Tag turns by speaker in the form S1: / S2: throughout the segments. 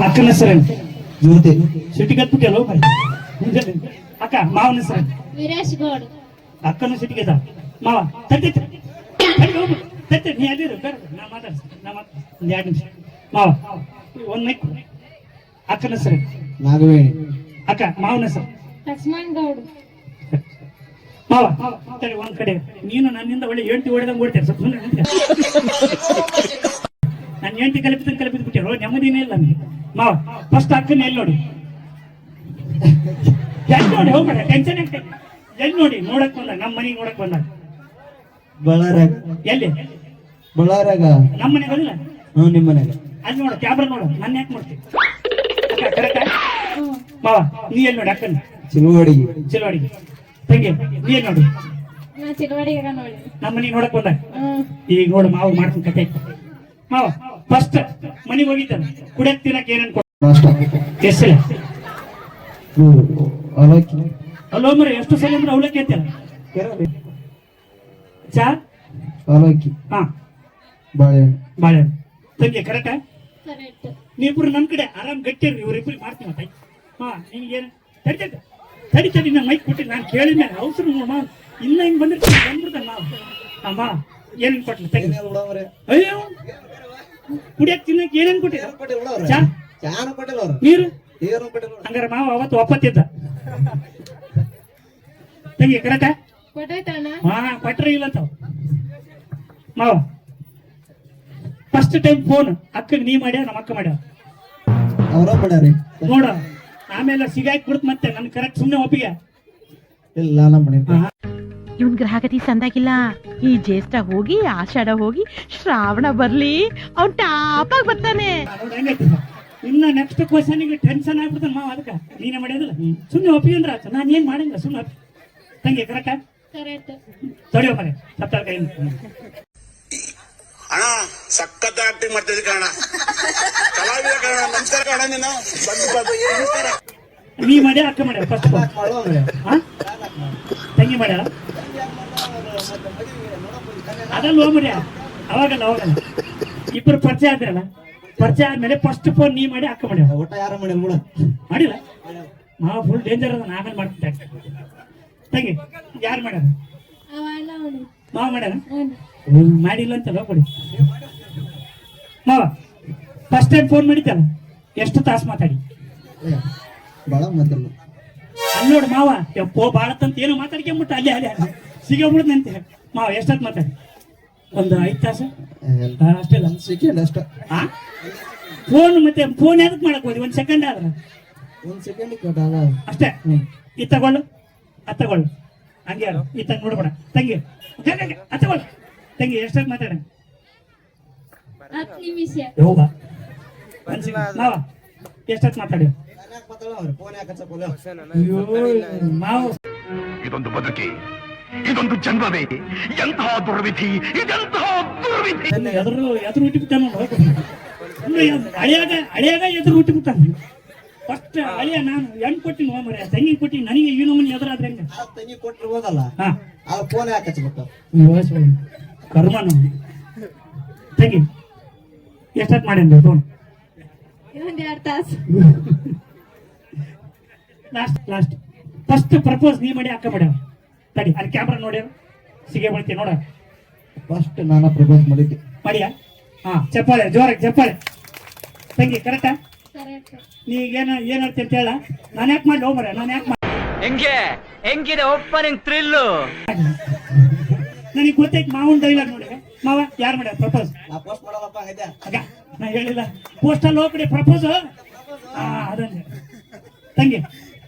S1: ಅಕ್ಕನ ಹೆಸರೇನು?
S2: ಜ್ಯೋತಿ.
S1: ಸಿಟಿಗೆ ಹತ್ಬಿಟ್ಟಲ್ಲ ಮರಿ ಅಕ್ಕ. ಮಾವನ ಹೆಸರೇನು?
S3: ವೀರೇಶ್ ಗೌಡ್.
S1: ಅಕ್ಕನ ಸಿಟಿಗೆ ಮಾವ ತಟ್ಟೈತೆ ತಟ್ಟೆ ನೀ ಅದಿರು ಬೇಡ ನಾ ಮಾತಾಡ್ತೀನಿ ಒಂದು 2 ನಿಮಿಷ. ಮಾವ ಒಂದು ಮೈಕ್. ಅಕ್ಕನ ಹೆಸರೇನು?
S2: ನಾಗವೇಣಿ.
S1: ಅಕ್ಕ. ಮಾವನ ಹೆಸರು?
S3: ಲಕ್ಷ್ಮಣ್ ಗೌಡ್.
S1: ಮಾವ ತಡಿ ಒಂದ್ ಕಡೆ ನೀನು ನನ್ನಿಂದ ಒಳ್ಳೆ ಹೆಂಡತಿ ಹೊಡೆದಂಗೆ ಓಡ್ತೇನೆ. ಸ್ವಲ್ಪ ನಾನು ಹೆಂಡತಿ ಕಲಿಪಿದ್ಬಿಟ್ಟಿರೋ ನೆಮ್ಮದಿನೇ ಇಲ್ಲ ನನಗೆ. ಮಾವ ಫಸ್ಟ್ ಅಕ್ಕನ ಎಲ್ಲಿ ನೋಡಿ? ಎಲ್ಲಿ ನೋಡಿ ಹೋಗ್ಬೇಡ, ಟೆನ್ಷನ್ ಆಗ್ತೈತೆ. ಎಲ್ಲಿ ನೋಡಿ? ನೋಡಕ್ ಬಂದ ನಮ್ಮ ಮನೆಗೆ ನೋಡಕ್ ಬಂದ.
S2: ಬಳ್ಳಾರ್ಯಾಗ.
S1: ಎಲ್ಲಿ?
S2: ಬಳ್ಳಾರ್ಯಾಗ.
S1: ನಮ್ಮ ಮನೆಗೆ ಬರಲ್ಲ.
S2: ನಿಮ್ಮ ಮನೆಗೆ.
S1: ಅಲ್ಲಿ ನೋಡ ಕ್ಯಾಮ್ರಾ ನೋಡು. ನನ್ನ ಯಾಕೆ ಮಾಡ್ತೀನಿ ಕರೆಕ್ಟಾ? ಮಾವ ನೀ ಎಲ್ಲಿ ನೋಡಿ? ಅಕ್ಕನ
S2: ಚಿಲುವಾಡಿಗೆ.
S1: ಚಿಲವಾಡಿಗೆ. ತಂಗಿ ನೀ ಎಲ್ಲಿ ನೋಡಿ?
S3: ನಾ ಚಿಲವಾಡಿಗೆ ನೋಡಿ.
S1: ನಮ್ಮ ಮನೆಗೆ ನೋಡಕ್ ಬಂದ. ಈಗ ನೋಡು ಮಾವು ಮಾಡ್ತೀನಿ ಕತೆ. ಮಾವ ಫಸ್ಟ್ ಮನೆಗೆ ಹೋಗಿದ್ದಾನೆ ಕುಡಿಯಕ್ ತಿನ್ನಕ್ ಏನೇನು ಕೊಡ?
S2: ನಾಷ್ಟ.
S1: ಎಷ್ಟಿಲ್ಲ
S2: ಅವಲಕ್ಕಿ.
S1: ಅಲ್ಲೋ ಮರ ಎಷ್ಟು ಸಲ ಅಂದ್ರೆ ಅವಲಕ್ಕಿ ಅಂತೀರ? ಚಾ
S2: ಅವಲಕ್ಕಿ.
S1: ಹಾ
S2: ಬಾಳೆಹಣ್ಣು.
S1: ಬಾಳೆಹಣ್ಣು. ತಂಗಿ ಕರೆಕ್ಟಾ?
S3: ಕರೆಕ್ಟ್.
S1: ನೀವಿಬ್ರು ನನ್ನ ಕಡೆ ಆರಾಮ್ ಗಟ್ಟಿರಿ. ಇವ್ರಿಬ್ರು ಮಾಡ್ತೀವಿ ಮತ್ತೆ. ಹಾ ನಿನ್ಗೇನು ತಡಿ ನನ್ನ ಮೈಕ್ ಕೊಟ್ಟಿಲ್ಲ. ನಾನು ಕೇಳಿದ್ದೆ ಅವಸರ ಇನ್ನ ಹಿಂಗ್ ಬಂದ್ಬಿಡ್ತಾನೆ ನಾವು. ಅಮ್ಮ ಏನೇನು ಕೊಟ್ಲಿ ತಂಗಿ? ಅಯ್ಯೋ ಕುಡಿಯಕ್ ತಿನ್ನಕ್ ಏನೇನು ಕೊಟ್ಟಿಲ್ಲ? ಚಾ ನೀರು. ಹಂಗಾರೆ ಮಾವ ಅವತ್ತು ಒಪ್ಪತ್ತಿದ್ದ. ತಂಗಿ ಕರೆಕ್ಟಾ?
S3: ಕೊಟ್ಟೈತಣ್ಣ.
S1: ಹಾ ಕೊಟ್ರೆ ಇಲ್ಲ ಅಂತ ಮಾವ. ಫಸ್ಟ್ ಟೈಮ್ ಫೋನ್ ಅಕ್ಕಗೆ ನೀ ಮಾಡ್ಯ ನಮ್ಮ ಅಕ್ಕ ಮಾಡ್ಯ
S2: ಅವರ ಮಾಡ್ಯಾರಿ
S1: ನೋಡ. ಆಮೇಲೆ ಸಿಗಾಕ್ ಬಿಡ್ತ ಮತ್ತೆ ನನ್ ಕರೆಕ್ಟ್ ಸುಮ್ನೆ ಒಪ್ಪಿಗೆ
S2: ಇಲ್ಲ ನಮ್ಮ ಮನೆ.
S4: ಇವನ್ ಗ್ರಹಗತಿ ಸಂದಾಗಿಲ್ಲ. ಈ ಜ್ಯೇಷ್ಠ ಹೋಗಿ ಆಷಾಢ ಹೋಗಿ ಶ್ರಾವಣ ಬರ್ಲಿ ಅವ್ನ್ ಟಾಪಾಗಿ ಬರ್ತಾನೆ.
S1: ಇನ್ನ ನೆಕ್ಸ್ಟ್ ಕ್ವಶನ್ ಗೆ ಟೆನ್ಷನ್ ಆಗ್ಬಿಡ್ತಾನ ಮಾವ. ಅದಕ್ಕ ನೀನೇ ಮಾಡ್ಯದಿಲ್ಲ ಸುಮ್ನೆ ಒಪ್ಪಿಗೆ ಅಂದ್ರೆ ಆಯ್ತು. ನಾನು ಏನ್ ಮಾಡಂಗಿಲ್ಲ ಸುಮ್ನೆ ತಂಗಿ ಕರೆಕ್ಟಾ?
S3: ಕರೆಕ್ಟ್.
S1: ತೊಡೆಯೋ ಮನೆ ಸಪ್ತಾಹ ಕೈ
S5: ಅಣ್ಣ ಸಖತ್ ಆಕ್ಟಿಂಗ್ ಮಾಡ್ತಿದ್ದೆ ಕಣ. ಕಲಾವಿದ ಕಣ. ನಮಸ್ಕಾರ ಕಣ. ನೀನು ನಮಸ್ಕಾರ.
S1: ನೀ ಮಾಡ್ಯ ಅಕ್ಕ ಮಾಡ್ಯ ಫಸ್ಟ್ ತಂಗಿ ಮಾಡ್ಯ ಅದಲ್ಲ ಹೋಗ್ಮರ್ಯ. ಅವಾಗಲ್ಲ ಇಬ್ಬರು ಪರಿಚಯ ಆದ್ರಲ್ಲ. ಪರಿಚಯ ಆದ್ಮೇಲೆ ಫಸ್ಟ್ ಫೋನ್ ನೀ ಮಾಡಿ ಅಕ್ಕ ಮಾಡ್ಯ.
S2: ಒಟ್ಟ ಯಾರ ಮನೆ
S1: ಮಾಡಿಲ್ಲ ಮಾವ ಫುಲ್ ಡೇಂಜರ್ ಅದ. ಆಮೇಲೆ ಮಾಡ್ತಿದ್ದೆ ತಂಗಿ. ಯಾರು ಮಾಡ್ಯಾರ?
S3: ಅವ ಅಣ್ಣ ಅವನು.
S1: ಮಾವ ಮಾಡ್ಯಾರ? ಮಾಡಿಲ್ಲ ಅಂತಲ್ಲ ಕೊಡಿ ಮಾವ. ಫಸ್ಟ್ ಟೈಮ್ ಫೋನ್ ಮಾಡಿದ್ದಲ್ಲ ಎಷ್ಟು ತಾಸು ಮಾತಾಡಿ?
S2: ಬಾಳ ಮಾತಲ್ಲ.
S1: ಅಲ್ಲಿ ನೋಡು ಮಾವ ಎಪ್ಪೋ ಬಾಳತ್ತಂತ ಏನೋ ಮಾತಾಡ್ಕೊಂಬಿಟ್ಟು ಅಲ್ಲಿ ಸಿಗಬಿಡ್ದಂತೆ ಮಾವ. ಎಷ್ಟೊತ್ತು ಮಾತಾಡಿ? ಒಂದು 5 ತಾಸು ಅಷ್ಟೇ.
S2: ಸೆಕೆಂಡ್ ಅಷ್ಟ.
S1: ಫೋನ್ ಮತ್ತೆ ಫೋನ್ ಯಾವ್ದಕ್ ಮಾಡಕ್ ಹೋದಿ? 1 ಸೆಕೆಂಡ್ ಆದ್ರೆ
S2: 1 ಸೆಕೆಂಡ್
S1: ಅಷ್ಟೇ. ಇದು ತಗೊಳ್ಳು ಅದು ತಗೊಳ್ಳು ಹಂಗೆ ಯಾರು ಈ ತಂಗ ನೋಡ್ಬೇಡ ತಂಗಿ. ತಗೊಳ್ಳು ತಂಗಿ. ಎಷ್ಟೊತ್ತು ಮಾತಾಡ?
S3: 10 ನಿಮಿಷ.
S1: ಹೋಗ ಮಾವ ಎಷ್ಟೊತ್ತು ಮಾತಾಡಿ? ಮಾವ
S5: ಇದೊಂದು ಬದುಕಿ, ಇದೊಂದು ಜನ್ಮವೇ, ಎಂತಹ ದುರ್ವಿಧಿ, ಇದೆಂತಹ ದುರ್ವಿಧಿ.
S1: ಎದುರು ಹುಟ್ಟಿಬಿಟ್ಟ ಹಳೆಯಾಗ ಎದುರು ಹುಟ್ಟಿಬಿಟ್ಟ. ಫಸ್ಟ್ ಅಳಿಯ ನಾನು ಹೆಣ್ಣು ಕೊಟ್ಟಿನಿ ಹೋಮರ ತಂಗಿ ಕೊಟ್ಟಿನಿ. ನನಗೆ ಈ ನಮ್ಮನೆ ಎದುರಾದ್ರೆ ಹೆಂಗ?
S2: ತಂಗಿ ಕೊಟ್ಟರು ಹೋಗಲ್ಲ. ಫೋನ್ ಯಾಕೆ ಹಚ್ಬೇಕು?
S1: ಕರ್ಮ ನಮ್ದು. ತಂಗಿ ಎಷ್ಟೊತ್ತು ಮಾಡ್ಯಾನ ಫೋನ್?
S3: 2 ತಾಸು.
S1: ಲಾಸ್ಟ್ ಫಸ್ಟ್ ಪ್ರಪೋಸ್ ನೀ ಮಾಡಿ ಅಕ್ಕ ಮಾಡ್ಯಾವ. ತಡಿ ಅಲ್ಲಿ ಕ್ಯಾಮ್ರಾ ನೋಡ್ಯಾರ ಸಿಗೆ ಬಳ್ತಿ ನೋಡ.
S2: ಫಸ್ಟ್ ನಾನು ಪ್ರಪೋಸ್ ಮಾಡಿದ್ದೆ.
S1: ಮಾಡಿಯಾ? ಹಾ ಚಪ್ಪಾಳೆ ಜೋರಾಗಿ ಚಪ್ಪಾಳೆ. ತಂಗಿ ಕರೆಕ್ಟಾ?
S3: ಕರೆಕ್ಟ್.
S1: ನೀಗೇನ ಏನ್ ಹೇಳ್ತಿ ಅಂತ ಹೇಳ. ನಾನು ಯಾಕೆ ಮಾಡ್ಲಿ ಹೋಗ್ಬರ? ನಾನು ಯಾಕೆ
S6: ಹೆಂಗಿದೆ ಓಪನಿಂಗ್ ಥ್ರಿಲ್ಲು?
S1: ನನಗೆ ಗೊತ್ತೈತಿ ಮಾವನ್ ಡೈಲಾಗ್ ನೋಡಿ. ಮಾವ ಯಾರು ಮಾಡ್ಯಾರ ಪ್ರಪೋಸ್?
S2: ಪೋಸ್ಟ್ ಮಾಡಲ್ಲಪ್ಪ ಇದೆ.
S1: ನಾ ಹೇಳಿಲ್ಲ ಪೋಸ್ಟಲ್ಲಿ ಹೋಗ್ಬಿಡಿ ಪ್ರಪೋಸ್. ಅದನ್ನೇ ತಂಗಿ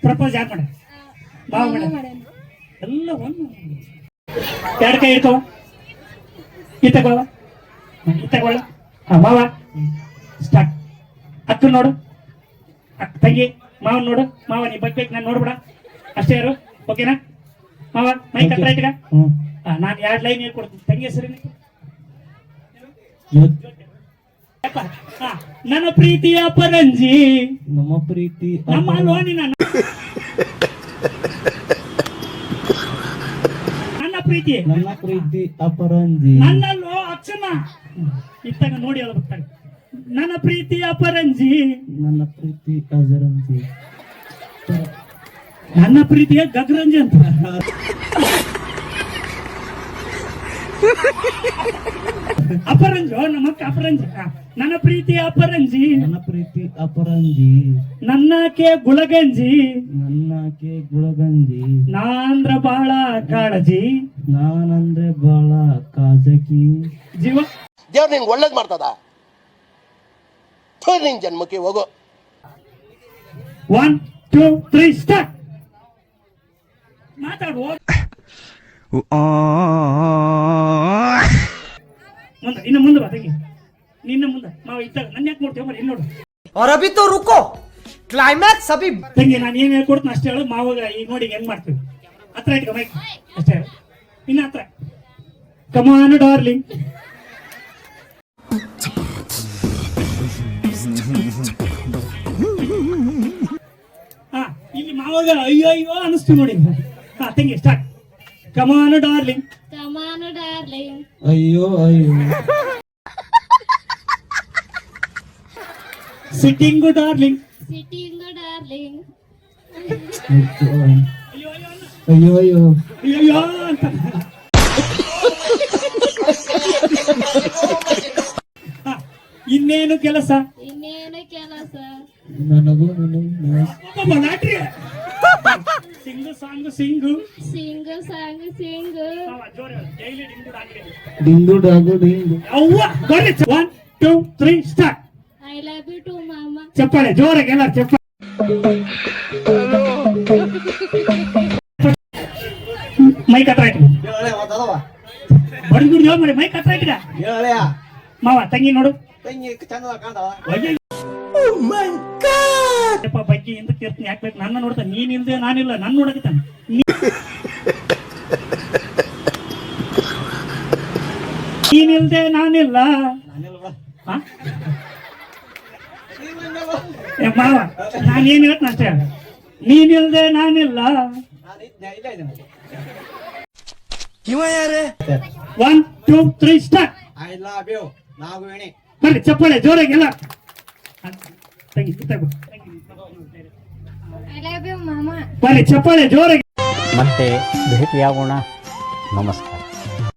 S1: ಪ್ರಪೋಸ್ ಯಾರು ಮಾಡ್ಯಾರ? ಮಾವ ಮಾಡ್ಯಾರ. ಎಲ್ಲ ಒಂದು 2 ಕೈ ಇಡ್ಕೋ. ಈ ತಗೊಳ್ಳ ಮಾವ ಸ್ಟಾರ್ಟ್. ಅಕ್ಕ ನೋಡು ತಂಗಿ. ಮಾವನ್ ನೋಡು. ಮಾವ ನೀ ಬರ್ಬೇಕು ನಾನು ನೋಡ್ಬಿಡ ಅಷ್ಟೇ ಇರು. ಓಕೆನಾ ಮಾವ? ಮೈಕ್ ಹತ್ರ ಇಟ್ಕ. ನಾನು 2 ಲೈನ್ ಹೇಳ್ಕೊಡ್ತೀನಿ. ತಂಗಿ ಹೆಸರು ನನ್ನ ಪ್ರೀತಿಯ ಪರಂಜಿ.
S2: ನಮ್ಮ ಪ್ರೀತಿ
S1: ನಮ್ಮ ಲೋನಿ ನನ್ನ ಪ್ರೀತಿ
S2: ನನ್ನ ಪ್ರೀತಿ ಅಪರಂಜಿ.
S1: ನನ್ನಲ್ಲೋ ಅಕ್ಷಮ ಇತ್ತಾಗ ನೋಡಿ ಹೇಳ್ಬೇಕು. ನನ್ನ ಪ್ರೀತಿಯ ಪರಂಜಿ,
S2: ನನ್ನ ಪ್ರೀತಿ ಅಜರಂಜಿ,
S1: ನನ್ನ ಪ್ರೀತಿಯ ಗಗರಂಜಿ ಅಂತ. ಅಪರಂಜಿ, ನಮ್ಮಕ್ಕ ಅಪರಂಜಿ. ನನ್ನ ಪ್ರೀತಿಯ ಅಪರಂಜಿ,
S2: ನನ್ನ ಪ್ರೀತಿ ಅಪರಂಜಿ,
S1: ನನ್ನಕ್ಕೆ ಗುಳಗಂಜಿ,
S2: ನನ್ನಕೆ ಗುಳಗಂಜಿ,
S1: ನಾಂದ್ರ ಬಾಳ ಕಾಳಜಿ,
S2: ನಾನಂದ್ರೆ ಬಾಳ ಕಾಜಕಿ.
S1: ಜೀವ
S7: ದೇವ್ರು ನಿಂಗೆ ಒಳ್ಳೇದು ಮಾಡ್ತದ. ನಿನ್ ಜನ್ಮಕ್ಕೆ ಹೋಗು.
S1: 1 2 3 ಸ್ಟಾರ್ಟ್. ಮಾತಾಡುವ ಮುಂದೆ, ಇನ್ನು ಮುಂದೆ ಬಾ ತಂಗಿ, ನಿನ್ನ ಮುಂದೆ ಮಾವ ಇದ್ದಾಗ ನನ್ನ ಯಾಕೆ ನೋಡ್ತೇವೆ ಮರಿ ನೋಡು.
S8: और अभी तो रुको, क्लाइमैक्स अभी.
S1: ತಂಗಿ ನಾನು ಏನ್ ಹೇಳ್ಕೊಡ್ತೀನಿ ಅಷ್ಟೇ ಹೇಳು. ಮಾವಾಗ ಈಗ ನೋಡಿ ಹೆಂಗ್ ಮಾಡ್ತೀವಿ. ಹತ್ರ ಇಟ್ಕೊ ಮೈಕ್ ಅಷ್ಟೇ ಹೇಳು. ಇನ್ನ ಹತ್ರ ಕಮಾನ್ ಡಾರ್ಲಿಂಗ್. ಹಾ ಇಲ್ಲಿ ಮಾವಾಗ ಅಯ್ಯೋ ಅಯ್ಯೋ ಅನಿಸ್ತೀವಿ ನೋಡಿ. ಹಾ ತಂಗಿ ಸ್ಟಾರ್ಟ್. ಕಮಾನ್ ಡಾರ್ಲಿಂಗ್.
S3: ಕಮಾನು ಡಾರ್ಲಿಂಗ್.
S2: ಅಯ್ಯೋ ಅಯ್ಯೋ,
S1: ಸಿಟ್ಟಿಂಗ್ ಡಾರ್ಲಿಂಗ್.
S3: Sitting darling.
S2: ಅಯ್ಯೋ ಅಯ್ಯೋ,
S1: ಅಯ್ಯೋ ಅಂತ. ಹಾ, ಇನ್ನೇನು ಕೆಲಸ.
S3: ಇನ್ನೇನು ಕೆಲಸ.
S2: ನನಗೂ ನೀನು
S1: lottery Singhu song Singhu
S3: Singh song Singh.
S1: ಜೋರ ಡೈಲಿ ಡಿಂಗು ಡಾಂಗಿದೆ.
S2: ಡಿಂಗು ಡಾಗು ಡಿಂಗು.
S1: ಅವ್ವ ಬರ್ರಿ. 1 2 3 start.
S3: I love you too ಮಾಮ.
S1: ಚಪ್ಪಾಳೆ ಜೋರಾಗಿ ಎಲ್ಲರೂ ಚಪ್ಪಾಳೆ. ಮೈಕ್ ಹತ್ರ ಇಟ್ಕೊ.
S2: ಹೇಳಳೆ ಮಾತಾಡವ,
S1: ಬಡ್ಗುಡ್ ಜೋರ್ ಮಾಡಿ ಮೈಕ್ ಹತ್ರ ಇಟ್ಕ.
S2: ಹೇಳಳೆಯ
S1: ಮಾವ ತಂಗಿ ನೋಡು.
S2: ತಂಗಿ ಚಂದ ಕಾಣ್ತಾವ.
S1: ಬಗ್ಗೆ ಇಂದ ತೀರ್ತೀನಿ ಯಾಕೆ ನನ್ನ ನೋಡ್ತಾನೆ. ನೀನ್ ಇಲ್ದೆ ನಾನಿಲ್ಲ, ನಾನು ನೋಡಕತ್ತಾನ. ನೀನಿಲ್ದೆ ನಾನಿಲ್ಲ. ಹಾ? ಏ ಮಾವ ನಾನೇನ್ ಹೇಳ್ತೀನಿ ಅಷ್ಟೇ ಹೇಳು. ನೀನಿಲ್ದೆ ನಾನಿಲ್ಲ. 1 2 3 start.
S2: I love you Nagaveni.
S1: ಬರ್ರಿ ಚಪ್ಪಾಳೆ ಜೋರಾಗಿ ಎಲ್ಲ. ತಂಗಿ
S3: ಐ ಲವ್ ಯು ಮಾಮ.
S1: ಬರ್ರಿ ಚಪ್ಪಾಳೆ ಜೋರಾಗಿ.
S9: ಮತ್ತೆ ಭೇಟಿಯಾಗೋಣ. ನಮಸ್ಕಾರ.